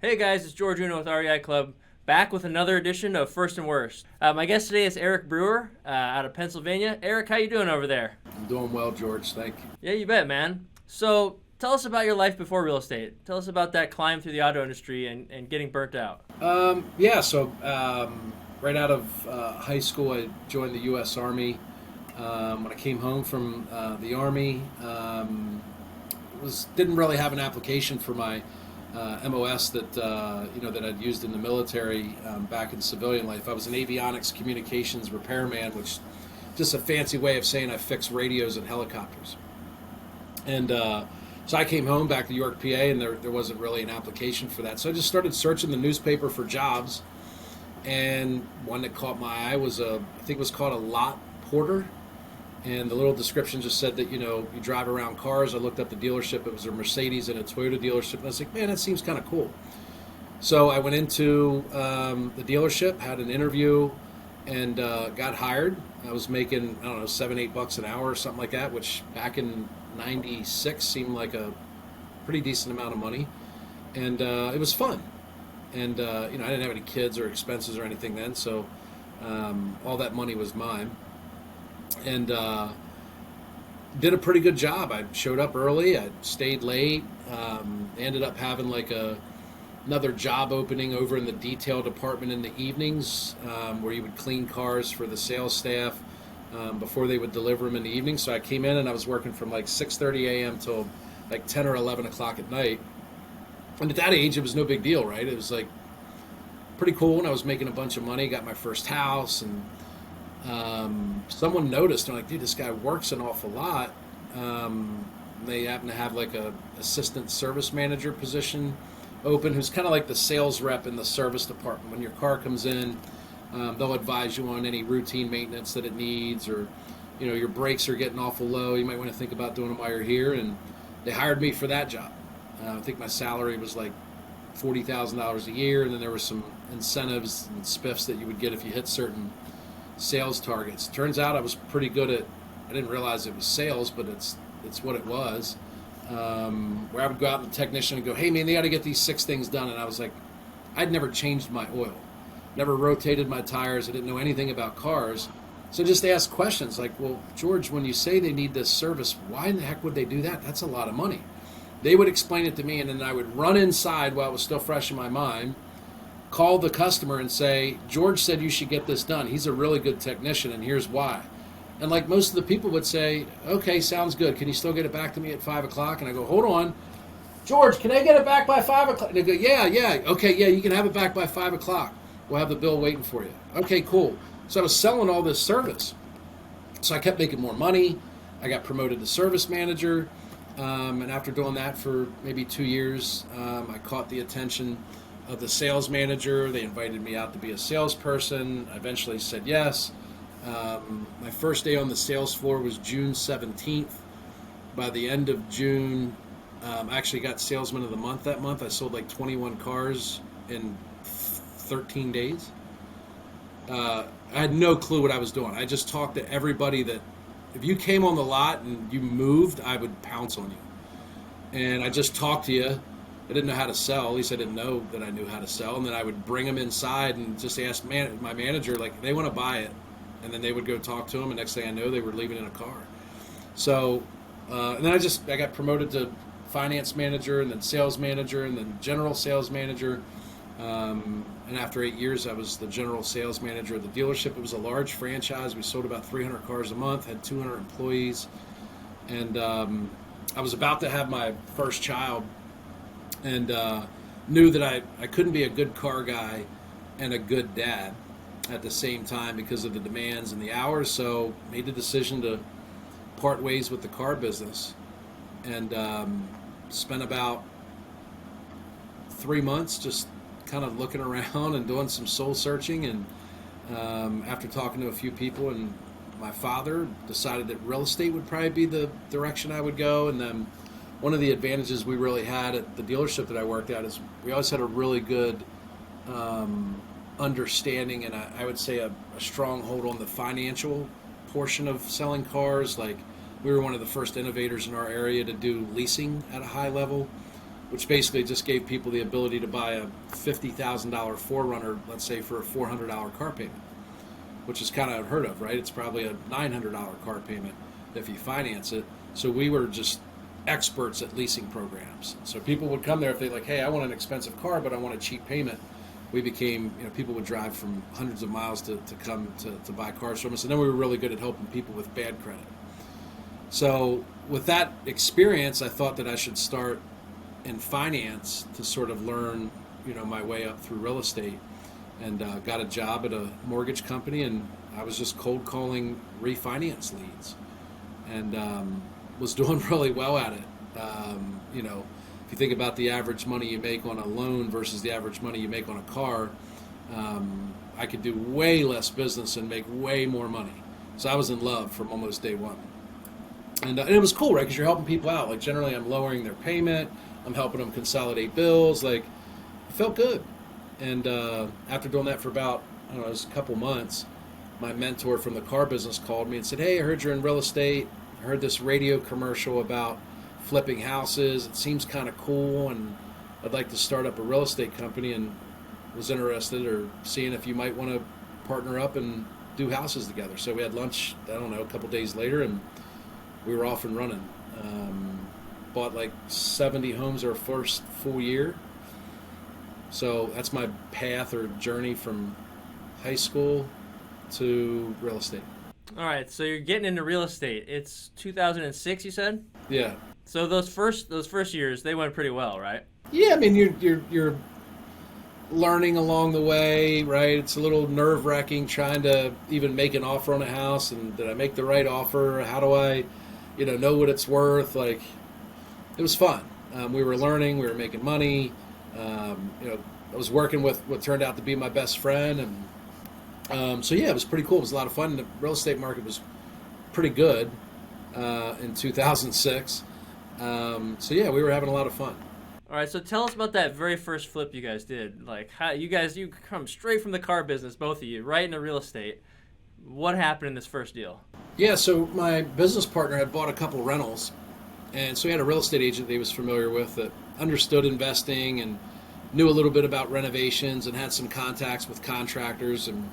Hey guys, it's George Uno with REIClub, back with another edition of First and Worst. My guest today is Eric Brewer out of Pennsylvania. Eric, how you doing over there? I'm doing well, George. Thank you. Yeah, you bet, man. So tell us about your life before real estate. Tell us about that climb through the auto industry and getting burnt out. Right out of high school, I joined the U.S. Army. When I came home from the Army, didn't really have an application for my MOS that I'd used in the military back in civilian life. I was an avionics communications repairman, which is just a fancy way of saying I fix radios and helicopters. And so I came home back to York, PA, and there wasn't really an application for that. So I just started searching the newspaper for jobs, and one that caught my eye was I think it was called a lot porter. And the little description just said that, you drive around cars. I looked up the dealership. It was a Mercedes and a Toyota dealership. And I was like, man, that seems kind of cool. So I went into the dealership, had an interview, and got hired. I was making, I don't know, $7-8 an hour or something like that, which back in 96 seemed like a pretty decent amount of money. And it was fun. And, I didn't have any kids or expenses or anything then. So all that money was mine. And did a pretty good job. I showed up early. I stayed late. Ended up having like another job opening over in the detail department in the evenings, where you would clean cars for the sales staff before they would deliver them in the evening. So I came in and I was working from like 6:30 a.m. till like 10 or 11 o'clock at night. And at that age, it was no big deal, right? It was like pretty cool, and I was making a bunch of money. Got my first house, and someone noticed. They're like, dude, this guy works an awful lot. They happen to have like a assistant service manager position open, who's kind of like the sales rep in the service department. When your car comes in, they'll advise you on any routine maintenance that it needs, or your brakes are getting awful low, you might want to think about doing them while you're here. And they hired me for that job. I think my salary was like $40,000 a year, and then there were some incentives and spiffs that you would get if you hit certain sales targets. Turns out I was pretty good at. I didn't realize it was sales, but it's what it was. Where I would go out and the technician and go, "Hey man, they got to get these 6 things done," and I was like, I'd never changed my oil, never rotated my tires. I didn't know anything about cars, so just ask questions like, "Well, George, when you say they need this service, why in the heck would they do that? That's a lot of money." They would explain it to me, and then I would run inside while it was still fresh in my mind, call the customer and say, "George said you should get this done. He's a really good technician, and here's why." And like most of the people would say, "Okay, sounds good. Can you still get it back to me at 5 o'clock?" And I go, "Hold on. George, can I get it back by 5 o'clock? And they go, yeah. Okay, yeah, you can have it back by 5 o'clock. We'll have the bill waiting for you." Okay, cool. So I was selling all this service. So I kept making more money. I got promoted to service manager. And after doing that for maybe 2 years, I caught the attention of the sales manager. They invited me out to be a salesperson. I eventually said yes. My first day on the sales floor was June 17th. By the end of June, I actually got Salesman of the Month that month. I sold like 21 cars in 13 days. I had no clue what I was doing. I just talked to everybody that if you came on the lot and you moved, I would pounce on you. And I just talked to you. I didn't know how to sell. At least I didn't know that I knew how to sell. And then I would bring them inside and just ask my manager, like, they want to buy it. And then they would go talk to them. And next thing I know, they were leaving in a car. So, and then I got promoted to finance manager, and then sales manager, and then general sales manager. And after 8 years, I was the general sales manager of the dealership. It was a large franchise. We sold about 300 cars a month, had 200 employees. And I was about to have my first child, and knew that I couldn't be a good car guy and a good dad at the same time because of the demands and the hours. So made the decision to part ways with the car business, and spent about 3 months just kind of looking around and doing some soul searching. And after talking to a few people, and my father decided that real estate would probably be the direction I would go. And then one of the advantages we really had at the dealership that I worked at is we always had a really good understanding, and I would say a strong hold on the financial portion of selling cars. Like, we were one of the first innovators in our area to do leasing at a high level. which basically just gave people the ability to buy a $50,000 4Runner, let's say, for a $400 car payment, which is kind of unheard of, right? It's probably a $900 car payment if you finance it. So we were just experts at leasing programs. So people would come there if they like, hey, I want an expensive car, but I want a cheap payment. We became, people would drive from hundreds of miles to come to buy cars from us. And then we were really good at helping people with bad credit. So with that experience, I thought that I should start in finance to sort of learn, my way up through real estate, and got a job at a mortgage company, and I was just cold calling refinance leads, and was doing really well at it. If you think about the average money you make on a loan versus the average money you make on a car, I could do way less business and make way more money. So I was in love from almost day one. And it was cool, right? Because you're helping people out. Like, generally, I'm lowering their payment. I'm helping them consolidate bills. Like, it felt good. And after doing that for about, I don't know, it was a couple months, my mentor from the car business called me and said, hey, I heard you're in real estate. I heard this radio commercial about flipping houses. It seems kind of cool, and I'd like to start up a real estate company, and was interested or seeing if you might want to partner up and do houses together. So we had lunch, I don't know, a couple days later, and we were off and running. Bought like 70 homes our first full year. So that's my path or journey from high school to real estate. All right, so you're getting into real estate. It's 2006, you said? Yeah. So those first years, they went pretty well, right? Yeah, I mean, you're learning along the way, right? It's a little nerve-wracking trying to even make an offer on a house, and did I make the right offer? How do I, know what it's worth? Like, it was fun. We were learning, we were making money. I was working with what turned out to be my best friend, and so yeah, it was pretty cool. It was a lot of fun. The real estate market was pretty good in 2006. So yeah, we were having a lot of fun. All right, so tell us about that very first flip you guys did. Like, how you come straight from the car business, both of you, right into real estate. What happened in this first deal? Yeah, so my business partner had bought a couple rentals, and so he had a real estate agent that he was familiar with that understood investing and knew a little bit about renovations and had some contacts with contractors, and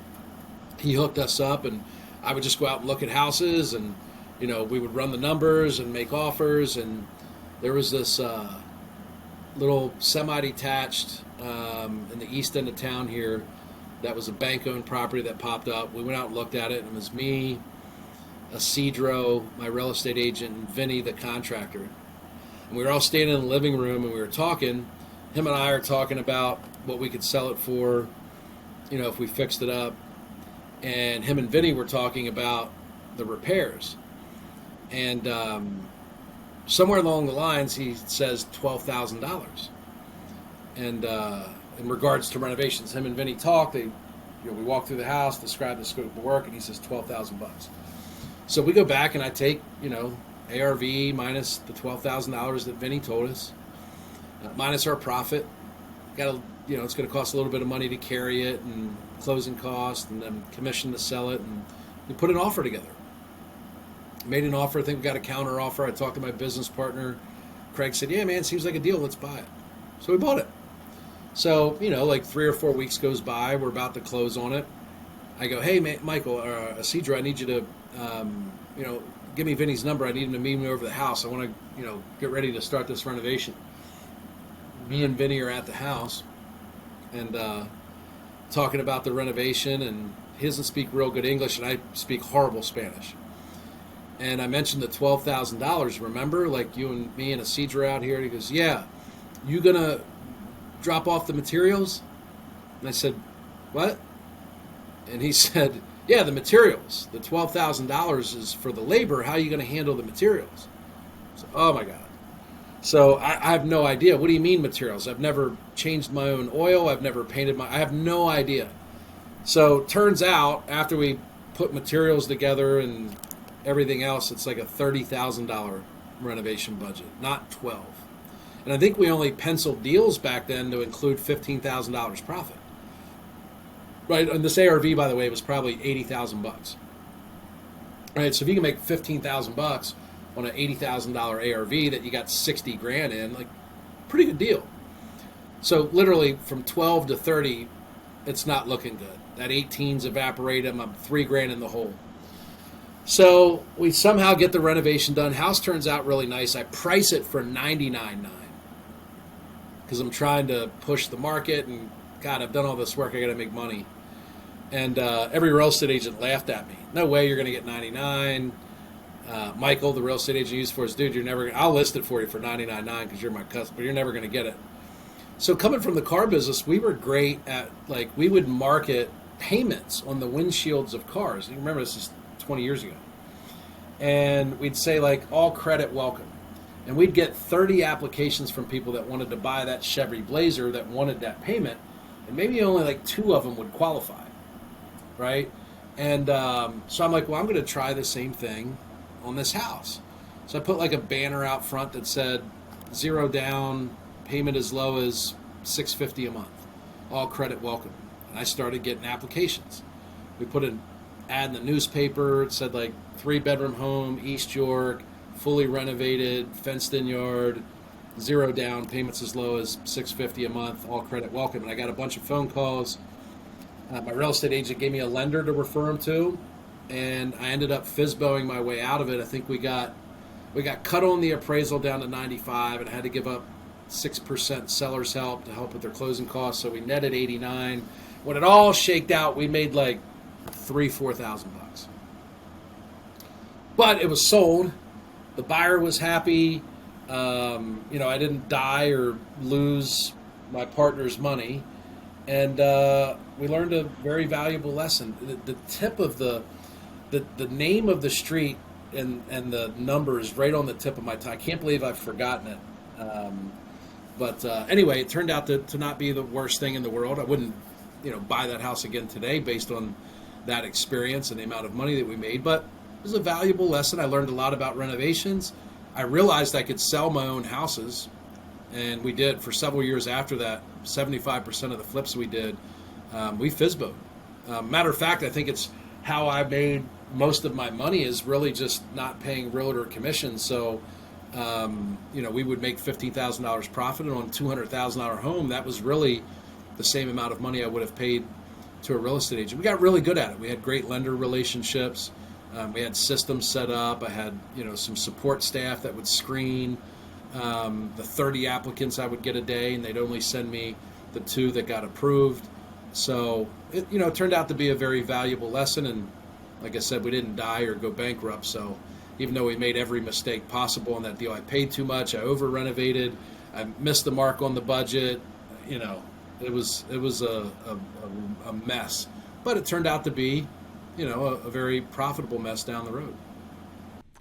he hooked us up, and I would just go out and look at houses, and we would run the numbers and make offers. And there was this little semi-detached in the east end of town here that was a bank-owned property that popped up. We went out and looked at it, and it was me, Isidro, my real estate agent, and Vinny, the contractor. And we were all standing in the living room, and we were talking. Him and I are talking about what we could sell it for, if we fixed it up. And him and Vinny were talking about the repairs. And somewhere along the lines, he says $12,000. And in regards to renovations, him and Vinny talked. We walked through the house, described the scope of work, and he says $12,000. So we go back, and I take ARV minus the $12,000 that Vinny told us, minus our profit. It's going to cost a little bit of money to carry it, and closing costs, and then commission to sell it, and we put an offer together. Made an offer. I think we got a counter offer. I talked to my business partner. Craig said, yeah, man, seems like a deal. Let's buy it. So we bought it. So, like 3 or 4 weeks goes by. We're about to close on it. I go, hey, Michael, Isidro, I need you to, give me Vinny's number. I need him to meet me over the house. I want to, get ready to start this renovation. Me and Vinny are at the house and talking about the renovation, and he doesn't speak real good English, and I speak horrible Spanish. And I mentioned the $12,000, remember? Like, you and me and Isidro out here. And he goes, yeah, you going to drop off the materials? And I said, what? And he said, yeah, the materials. The $12,000 is for the labor. How are you going to handle the materials? So, oh, my God. So I have no idea. What do you mean materials? I've never changed my own oil. I've never painted I have no idea. So turns out, after we put materials together and everything else, it's like a $30,000 renovation budget, not $12,000. And I think we only penciled deals back then to include $15,000 profit. Right, and this ARV, by the way, was probably $80,000. Right, so if you can make $15,000 on an $80,000 ARV that you got $60,000 in, like, pretty good deal. So literally from 12 to 30, it's not looking good. That 18's evaporated. I'm $3,000 in the hole. So we somehow get the renovation done. House turns out really nice. I price it for $99,900 because I'm trying to push the market, and God, I've done all this work. I got to make money. And every real estate agent laughed at me. No way you're going to get 99. Michael, the real estate agent used for us, dude, you're never. I'll list it for you for $99,900 because you're my customer, but you're never going to get it. So coming from the car business, we were great at, like, we would market payments on the windshields of cars. You remember, this is 20 years ago. And we'd say, like, all credit welcome. And we'd get 30 applications from people that wanted to buy that Chevy Blazer that wanted that payment. And maybe only like 2 of them would qualify, right? And so I'm like, well, I'm going to try the same thing on this house. So I put like a banner out front that said, 0 down, payment as low as $650 a month, all credit welcome. And I started getting applications. We put an ad in the newspaper. It said like 3-bedroom home, East York, fully renovated, fenced in yard, 0 down, payments as low as $650 a month, all credit welcome. And I got a bunch of phone calls. My real estate agent gave me a lender to refer them to, and I ended up FSBOing my way out of it. I think we got cut on the appraisal down to 95, and I had to give up 6% seller's help to help with their closing costs. So we netted 89. When it all shaked out, we made like $4,000. But it was sold. The buyer was happy. I didn't die or lose my partner's money, and we learned a very valuable lesson. The tip of the name of the street and the number is right on the tip of my tongue. I can't believe I've forgotten it. But anyway, it turned out to not be the worst thing in the world. I wouldn't, buy that house again today based on that experience and the amount of money that we made. But it was a valuable lesson. I learned a lot about renovations. I realized I could sell my own houses, and we did for several years after that. 75% of the flips we did, we FSBO'd. Matter of fact, I think it's how I made most of my money, is really just not paying realtor commissions. So, we would make $15,000 profit, and on a $200,000 home, that was really the same amount of money I would have paid to a real estate agent. We got really good at it. We had great lender relationships. We had systems set up. I had, some support staff that would screen the 30 applicants I would get a day, and they'd only send me the 2 that got approved. So it turned out to be a very valuable lesson. And like I said, we didn't die or go bankrupt. So even though we made every mistake possible in that deal, I paid too much, I over renovated, I missed the mark on the budget. It was a mess, but it turned out to be, a very profitable mess down the road.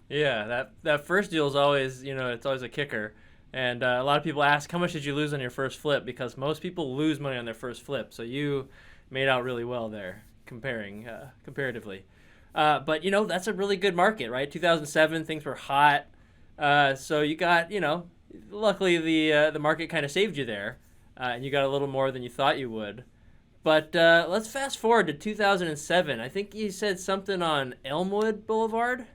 Yeah, that first deal is always, it's always a kicker. And a lot of people ask, how much did you lose on your first flip? Because most people lose money on their first flip. So you made out really well there, comparatively. But, that's a really good market, right? 2007, things were hot. So you got, luckily the market kind of saved you there. And you got a little more than you thought you would. But let's fast forward to 2007. I think you said something on Elmwood Boulevard.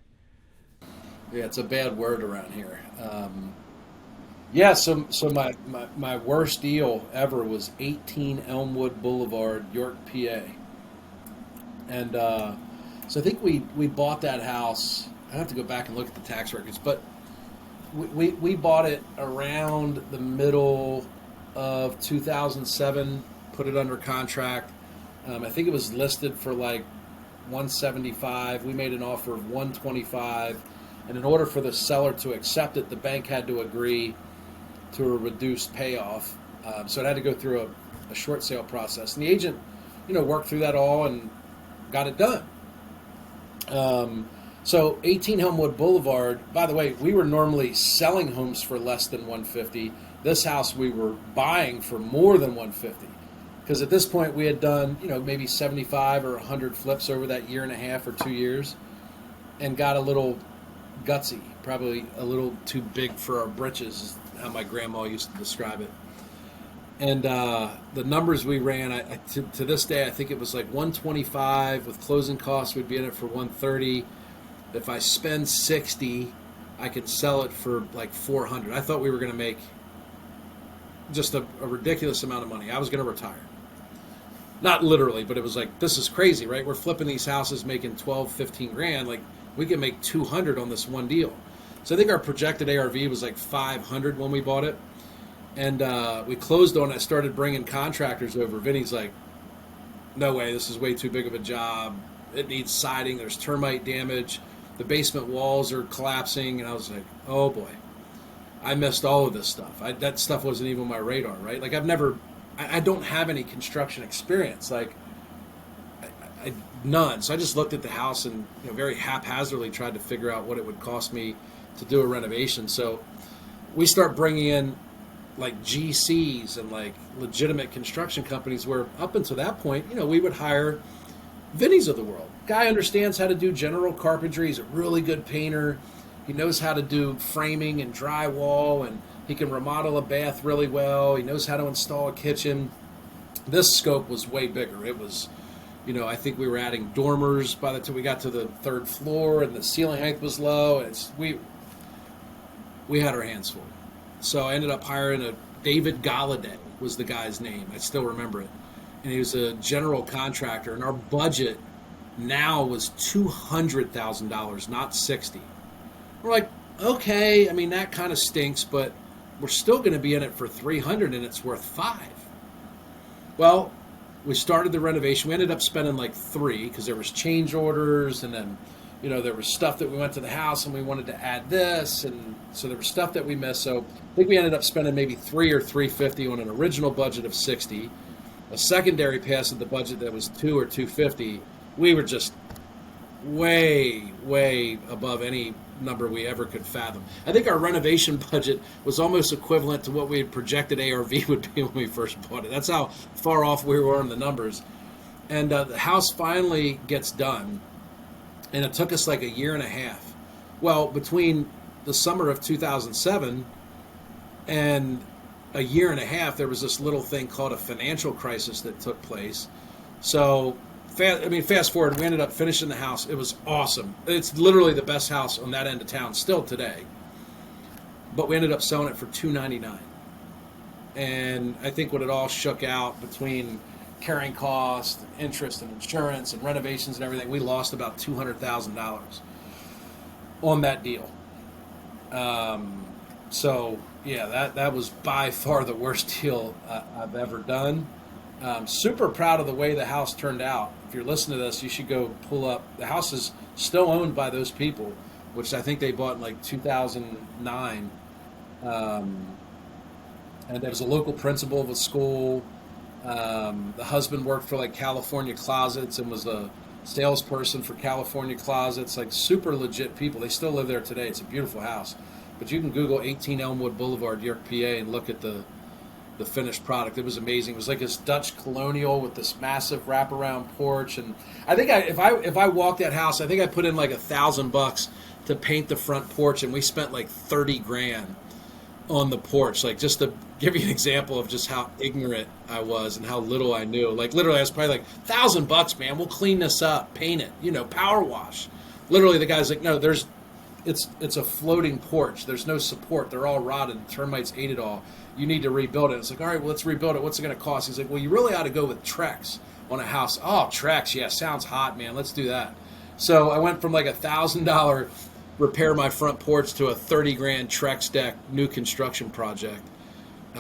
Yeah, it's a bad word around here. So my worst deal ever was 18 Elmwood Boulevard, York, PA. And so I think we bought that house. I have to go back and look at the tax records, but we bought it around the middle of 2007, put it under contract. I think it was listed for like $175. We made an offer of $125. And in order for the seller to accept it, the bank had to agree to a reduced payoff. So it had to go through a short sale process. And the agent, worked through that all and got it done. So 18 Elmwood Boulevard, by the way, we were normally selling homes for less than $150. This house we were buying for more than $150. Because at this point we had done, maybe 75 or 100 flips over that year and a half or 2 years, and got a little gutsy, probably a little too big for our britches, is how my grandma used to describe it. And the numbers we ran, to this day, I think it was like 125 with closing costs. We'd be in it for 130. If I spend 60, I could sell it for like 400. I thought we were going to make just a ridiculous amount of money. I was going to retire. Not literally, but it was like, this is crazy, right? We're flipping these houses making 12, 15 grand. Like, we can make 200 on this one deal. So I think our projected ARV was like 500 when we bought it. And we closed on it, started bringing contractors over. Vinny's like, no way, this is way too big of a job. It needs siding. There's termite damage. The basement walls are collapsing. And I was like, oh boy, I missed all of this stuff. That stuff wasn't even on my radar, right? Like, I don't have any construction experience. Like, none. So I just looked at the house and, very haphazardly tried to figure out what it would cost me to do a renovation. So we start bringing in like GCs and like legitimate construction companies, where up until that point, we would hire Vinny's of the world. Guy understands how to do general carpentry. He's a really good painter. He knows how to do framing and drywall, and he can remodel a bath really well. He knows how to install a kitchen. This scope was way bigger. It was, I think we were adding dormers by the time we got to the third floor, and the ceiling height was low. We had our hands full. So I ended up hiring David Galladay was the guy's name. I still remember it. And he was a general contractor, and our budget now was $200,000, not 60. We're like, okay, I mean, that kind of stinks, but we're still going to be in it for 300 and it's worth 5. Well, we started the renovation. We ended up spending like 3 because there was change orders, and then there was stuff that we went to the house and we wanted to add this, and so there was stuff that we missed. So I think we ended up spending maybe 3 or 350 on an original budget of 60. A secondary pass at the budget that was 2 or 250. We were just way above any number we ever could fathom. I think our renovation budget was almost equivalent to what we had projected ARV would be when we first bought it. That's how far off we were on the numbers. And the house finally gets done, and it took us like a year and a half. Well, between the summer of 2007 and a year and a half, there was this little thing called a financial crisis that took place. So fast forward, we ended up finishing the house. It was awesome. It's literally the best house on that end of town still today. But we ended up selling it for $299. And I think when it all shook out between carrying cost, interest and insurance and renovations and everything, we lost about $200,000 on that deal. So yeah, that was by far the worst deal I've ever done. Super proud of the way the house turned out. If you're listening to this, you should go pull up. The house is still owned by those people, which I think they bought in like 2009. And there was a local principal of a school. The husband worked for like California Closets and was a salesperson for California Closets. Like, super legit people. They still live there today. It's a beautiful house. But you can Google 18 Elmwood Boulevard, York, PA, and look at the finished product. It was amazing. It was like this Dutch colonial with this massive wraparound porch. And I think if I walked that house, I think I put in like $1,000 to paint the front porch, and we spent like 30 grand on the porch. Like, just to give you an example of just how ignorant I was and how little I knew. Like, literally, I was probably like, $1,000, man, we'll clean this up, paint it, power wash. Literally, the guy's like, no, it's a floating porch. There's no support. They're all rotted. Termites ate it all. You need to rebuild it. It's like, all right, well, let's rebuild it. What's it going to cost? He's like, well, you really ought to go with Trex on a house. Oh, Trex, yeah, sounds hot, man. Let's do that. So I went from like $1,000 repair my front porch to a 30 grand Trex deck new construction project.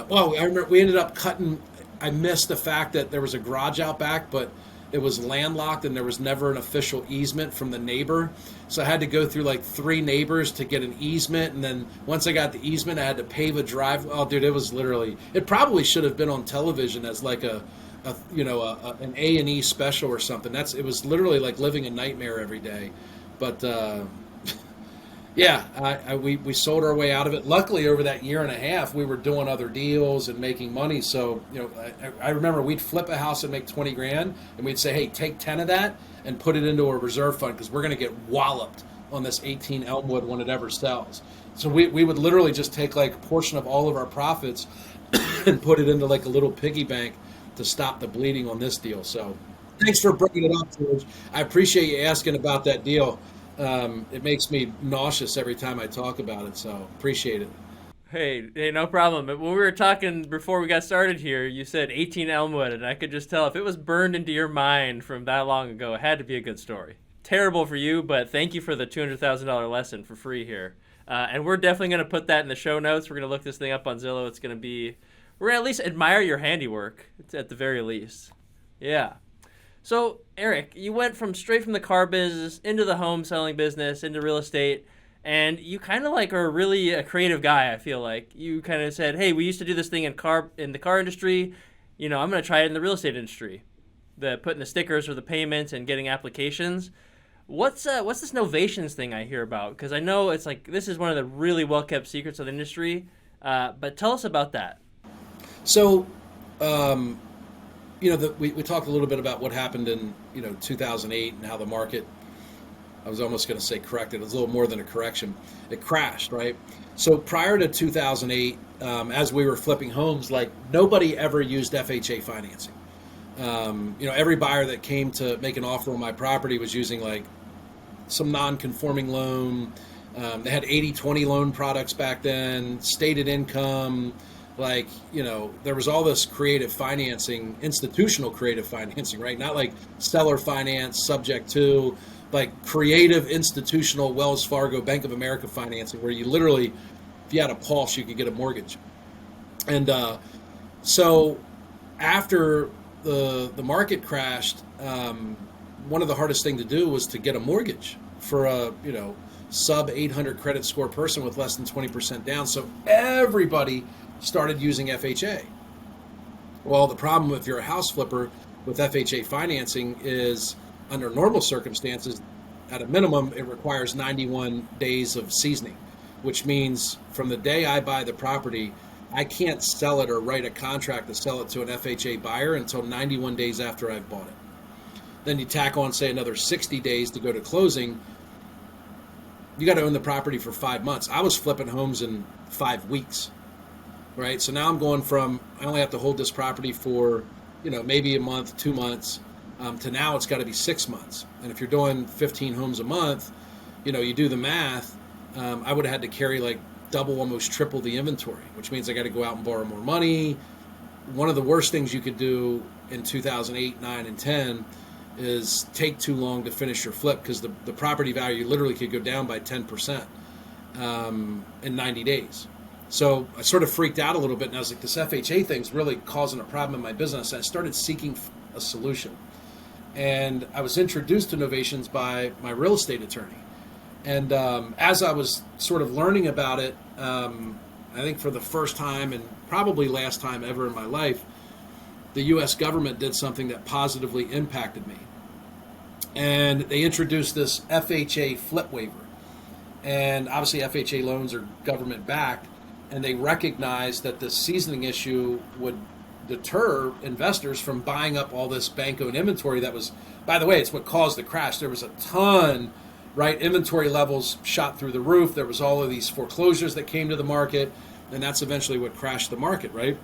Well, I remember we ended up cutting. I missed the fact that there was a garage out back, but it was landlocked and there was never an official easement from the neighbor. So I had to go through like 3 neighbors to get an easement. And then once I got the easement, I had to pave a drive. Oh, dude, it was literally, it probably should have been on television as like an A&E special or something. It was literally like living a nightmare every day. But yeah, we sold our way out of it. Luckily, over that year and a half, we were doing other deals and making money. So, I remember we'd flip a house and make 20 grand, and we'd say, hey, take 10 of that and put it into a reserve fund because we're going to get walloped on this 18 Elmwood when it ever sells. So we would literally just take like a portion of all of our profits and put it into like a little piggy bank to stop the bleeding on this deal. So thanks for bringing it up, George. I appreciate you asking about that deal. It makes me nauseous every time I talk about it, so appreciate it. Hey, no problem. But when we were talking before we got started here, you said 18 Elmwood, and I could just tell if it was burned into your mind from that long ago, it had to be a good story. Terrible for you, but thank you for the $200,000 lesson for free here. And we're definitely going to put that in the show notes. We're going to look this thing up on Zillow. It's going to be, we're going to at least admire your handiwork, at the very least. Yeah. So, Eric, you went from straight from the car business into the home selling business, into real estate. And you kind of like are really a creative guy. I feel like you kind of said, "Hey, we used to do this thing in the car industry. You know, I'm going to try it in the real estate industry. The putting the stickers or the payments and getting applications. What's this Novations thing I hear about? Because I know it's like this is one of the really well kept secrets of the industry. But tell us about that. So, we talked a little bit about what happened in 2008 and how the market. I was almost going to say corrected. It was a little more than a correction. It crashed, right? So prior to 2008, as we were flipping homes, like nobody ever used FHA financing. Every buyer that came to make an offer on my property was using like some non-conforming loan. They had 80-20 loan products back then, stated income. There was all this creative financing, institutional creative financing, right? Not like seller finance, subject to, like creative institutional Wells Fargo, Bank of America financing, where you literally, if you had a pulse, you could get a mortgage. And so after the market crashed, one of the hardest thing to do was to get a mortgage for a sub 800 credit score person with less than 20% down. So everybody started using FHA. Well, the problem if you're a house flipper with FHA financing is, under normal circumstances, at a minimum, it requires 91 days of seasoning, which means from the day I buy the property, I can't sell it or write a contract to sell it to an FHA buyer until 91 days after I've bought it. Then you tack on, say, another 60 days to go to closing. You got to own the property for 5 months. I was flipping homes in 5 weeks, right? So now I'm going from, I only have to hold this property for, maybe a month, 2 months, to now it's got to be 6 months. And if you're doing 15 homes a month, you do the math, I would have had to carry like double, almost triple the inventory, which means I got to go out and borrow more money. One of the worst things you could do in 2008, 9, and 10 is take too long to finish your flip, because the property value literally could go down by 10% in 90 days. So I sort of freaked out a little bit, and I was like, this FHA thing's really causing a problem in my business. And I started seeking a solution. And I was introduced to Novations by my real estate attorney. And as I was sort of learning about it, I think for the first time and probably last time ever in my life, the U.S. government did something that positively impacted me. And they introduced this FHA flip waiver. And obviously FHA loans are government backed, and they recognized that the seasoning issue would deter investors from buying up all this bank-owned inventory that was, by the way, it's what caused the crash. There was a ton, right? Inventory levels shot through the roof. There was all of these foreclosures that came to the market, and that's eventually what crashed the market, right?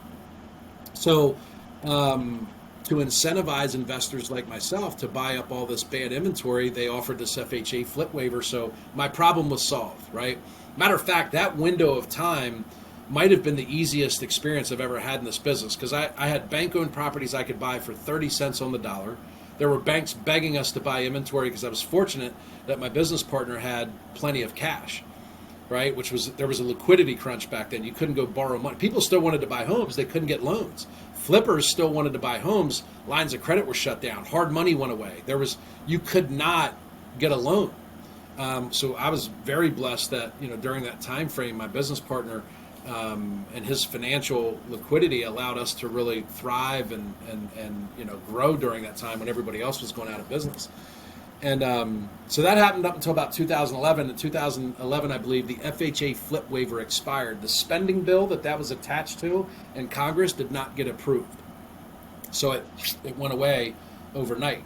So to incentivize investors like myself to buy up all this bad inventory, they offered this FHA flip waiver. So my problem was solved, right? Matter of fact, that window of time might have been the easiest experience I've ever had in this business, because I had bank-owned properties I could buy for 30 cents on the dollar. There were banks begging us to buy inventory because I was fortunate that my business partner had plenty of cash, right? There was a liquidity crunch back then. You couldn't go borrow money. People still wanted to buy homes. They couldn't get loans. Flippers still wanted to buy homes. Lines of credit were shut down. Hard money went away. You could not get a loan. So I was very blessed that, during that time frame, my business partner and his financial liquidity allowed us to really thrive and grow during that time when everybody else was going out of business. And so that happened up until about 2011. In 2011, I believe, the FHA flip waiver expired. The spending bill that was attached to in Congress did not get approved. So it went away overnight.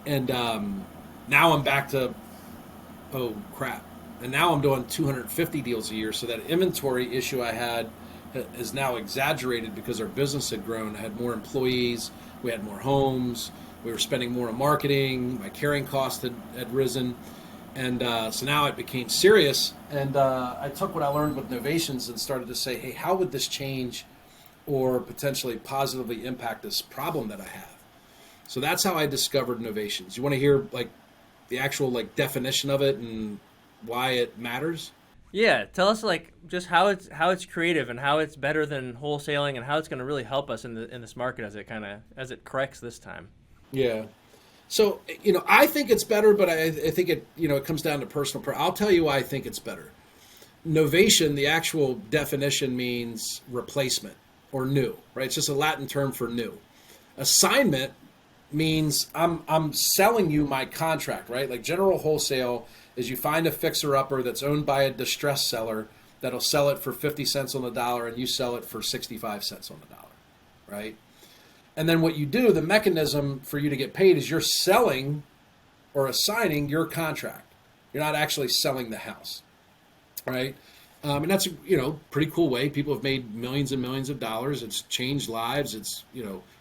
And now I'm back to, oh, crap. And now I'm doing 250 deals a year. So that inventory issue I had is now exaggerated because our business had grown. I had more employees. We had more homes. We were spending more on marketing. My carrying cost had risen. And so now it became serious. And I took what I learned with Novations and started to say, hey, how would this change or potentially positively impact this problem that I have? So that's how I discovered Novations. You want to hear like the actual like definition of it and why it matters? Yeah, tell us like just how it's creative and how it's better than wholesaling and how it's going to really help us in this market as it corrects this time. Yeah. So, I think it's better, but I think it comes down to personal. I'll tell you why I think it's better. Novation, the actual definition means replacement or new, right? It's just a Latin term for new. Assignment means I'm selling you my contract, right? Like general wholesale is you find a fixer-upper that's owned by a distressed seller that'll sell it for 50 cents on the dollar and you sell it for 65 cents on the dollar, right? And then what you do, the mechanism for you to get paid is you're selling or assigning your contract. You're not actually selling the house, right? And that's pretty cool way. People have made millions and millions of dollars. It's changed lives. It's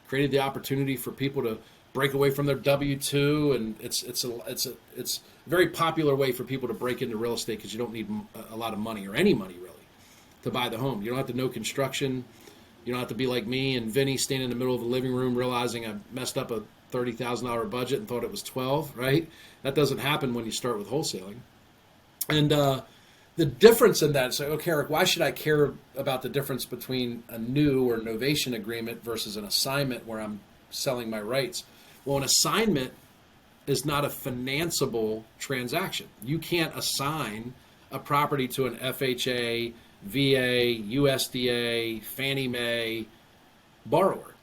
created the opportunity for people to break away from their W-2, and it's a very popular way for people to break into real estate because you don't need a lot of money or any money really to buy the home. You don't have to know construction. You don't have to be like me and Vinny standing in the middle of the living room realizing I messed up a $30,000 budget and thought it was 12, right? That doesn't happen when you start with wholesaling. And the difference in that is, okay, Eric, why should I care about the difference between a new or novation agreement versus an assignment where I'm selling my rights? Well, an assignment is not a financeable transaction. You can't assign a property to an FHA, VA, USDA, Fannie Mae borrower,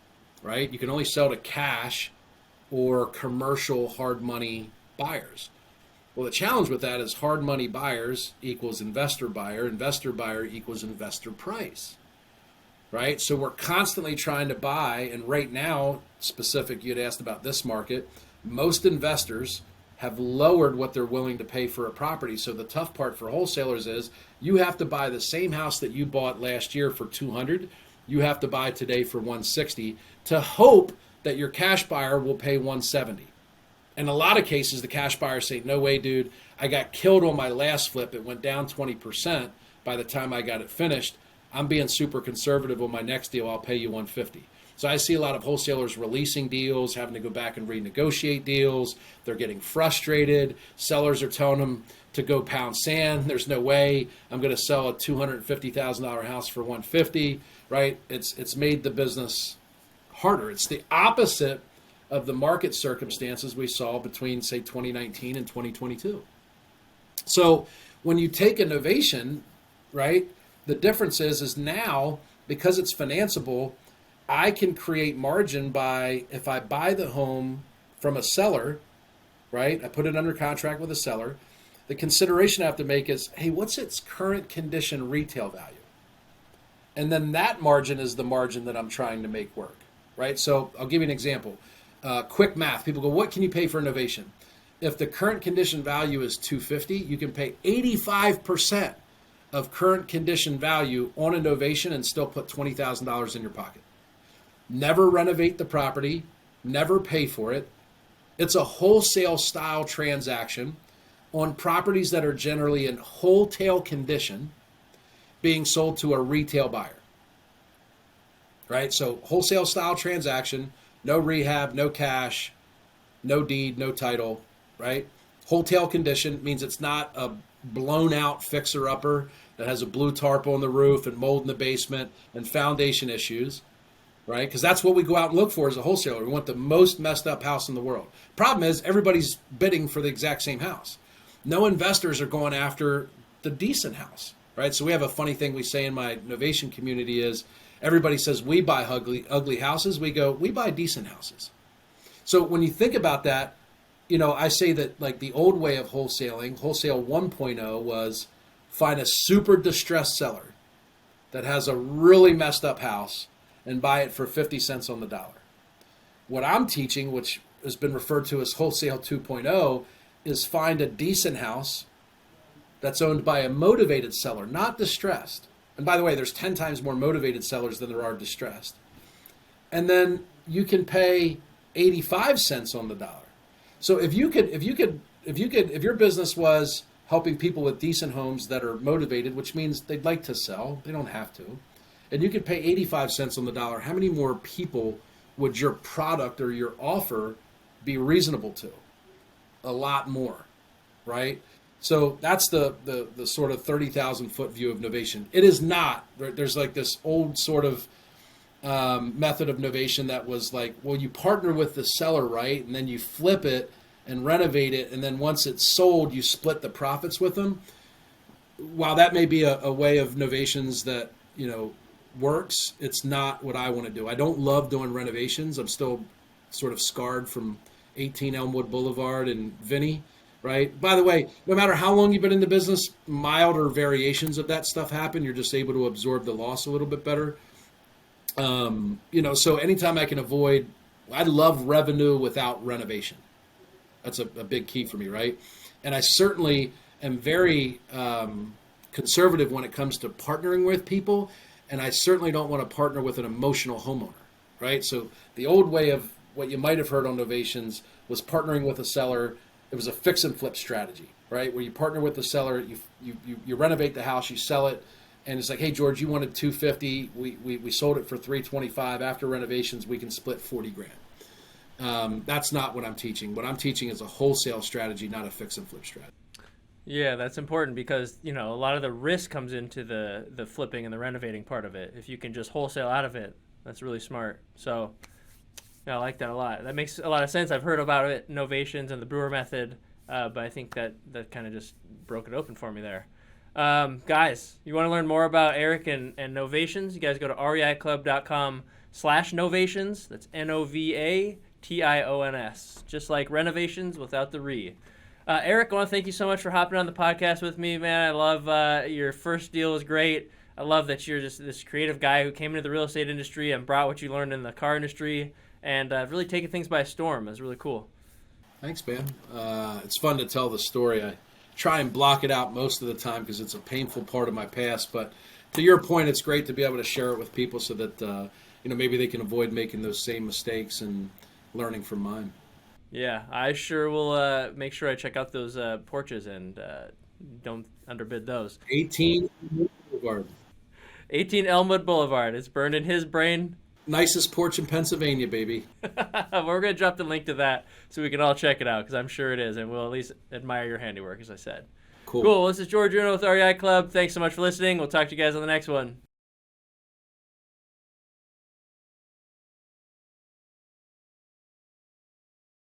right? You can only sell to cash or commercial hard money buyers. Well, the challenge with that is hard money buyers equals investor buyer equals investor price, right? So we're constantly trying to buy, and right now, specific, you'd asked about this market, most investors have lowered what they're willing to pay for a property. So the tough part for wholesalers is you have to buy the same house that you bought last year for 200, you have to buy today for 160 to hope that your cash buyer will pay 170. In a lot of cases, the cash buyers say, no way, dude, I got killed on my last flip. It went down 20% by the time I got it finished. I'm being super conservative on my next deal. I'll pay you 150. So I see a lot of wholesalers releasing deals, having to go back and renegotiate deals. They're getting frustrated. Sellers are telling them to go pound sand. There's no way I'm going to sell a $250,000 house for 150, right? It's made the business harder. It's the opposite of the market circumstances we saw between, say, 2019 and 2022. So when you take a novation, right, the difference is now, because it's financeable, I can create margin by, if I buy the home from a seller, right, I put it under contract with a seller, the consideration I have to make is, hey, what's its current condition retail value? And then that margin is the margin that I'm trying to make work, right? So I'll give you an example. Quick math. People go, what can you pay for a novation? If the current condition value is $250, you can pay 85% of current condition value on a novation and still put $20,000 in your pocket. Never renovate the property, never pay for it. It's a wholesale style transaction on properties that are generally in wholesale condition being sold to a retail buyer, right? So wholesale style transaction, no rehab, no cash, no deed, no title, right? Wholesale condition means it's not a blown out fixer upper that has a blue tarp on the roof and mold in the basement and foundation issues, right? Because that's what we go out and look for as a wholesaler. We want the most messed up house in the world. Problem is everybody's bidding for the exact same house. No investors are going after the decent house, right? So we have a funny thing we say in my novation community is everybody says we buy ugly houses. We go, we buy decent houses. So when you think about that, I say that like the old way of wholesaling, wholesale 1.0 was find a super distressed seller that has a really messed up house and buy it for 50 cents on the dollar. What I'm teaching, which has been referred to as wholesale 2.0, is find a decent house that's owned by a motivated seller, not distressed. And by the way, there's 10 times more motivated sellers than there are distressed. And then you can pay 85 cents on the dollar. So if you could if your business was helping people with decent homes that are motivated, which means they'd like to sell, they don't have to, and you could pay 85 cents on the dollar, how many more people would your product or your offer be reasonable to? A lot more, right? So that's the sort of 30,000 foot view of novation. It is not. There's like this old sort of method of novation that was like, well, you partner with the seller, right? And then you flip it and renovate it. And then once it's sold, you split the profits with them. While that may be a way of novations that, works, it's not what I want to do. I don't love doing renovations. I'm still sort of scarred from 18 Elmwood Boulevard and Vinny, right? By the way, no matter how long you've been in the business, milder variations of that stuff happen. You're just able to absorb the loss a little bit better. So anytime I can avoid, I love revenue without renovation. That's a big key for me, right? And I certainly am very conservative when it comes to partnering with people, and I certainly don't want to partner with an emotional homeowner, right? So the old way of what you might have heard on Novations was partnering with a seller. It was a fix and flip strategy, right? Where you partner with the seller, you renovate the house, you sell it, and it's like, hey George, you wanted $250, we sold it for $325. After renovations, we can split $40,000. That's not what I'm teaching. What I'm teaching is a wholesale strategy, not a fix and flip strategy. Yeah, that's important because, a lot of the risk comes into the flipping and the renovating part of it. If you can just wholesale out of it, that's really smart. So, I like that a lot. That makes a lot of sense. I've heard about it, Novations and the Brewer method, but I think that kind of just broke it open for me there. Guys, you want to learn more about Eric and Novations? You guys go to REIClub.com/Novations. That's Novations, just like renovations without the re. Eric, I want to thank you so much for hopping on the podcast with me, man. I love your first deal was great. I love that you're just this creative guy who came into the real estate industry and brought what you learned in the car industry and really taken things by storm. It was really cool. Thanks, man. It's fun to tell the story. I try and block it out most of the time because it's a painful part of my past. But to your point, it's great to be able to share it with people so that maybe they can avoid making those same mistakes and learning from mine. Yeah, I sure will make sure I check out those porches and don't underbid those. 18 Boulevard. 18 Elmwood Boulevard. It's burned in his brain. Nicest porch in Pennsylvania, baby. We're going to drop the link to that so we can all check it out because I'm sure it is, and we'll at least admire your handiwork, as I said. Cool. Well, this is George Uno with REI Club. Thanks so much for listening. We'll talk to you guys on the next one.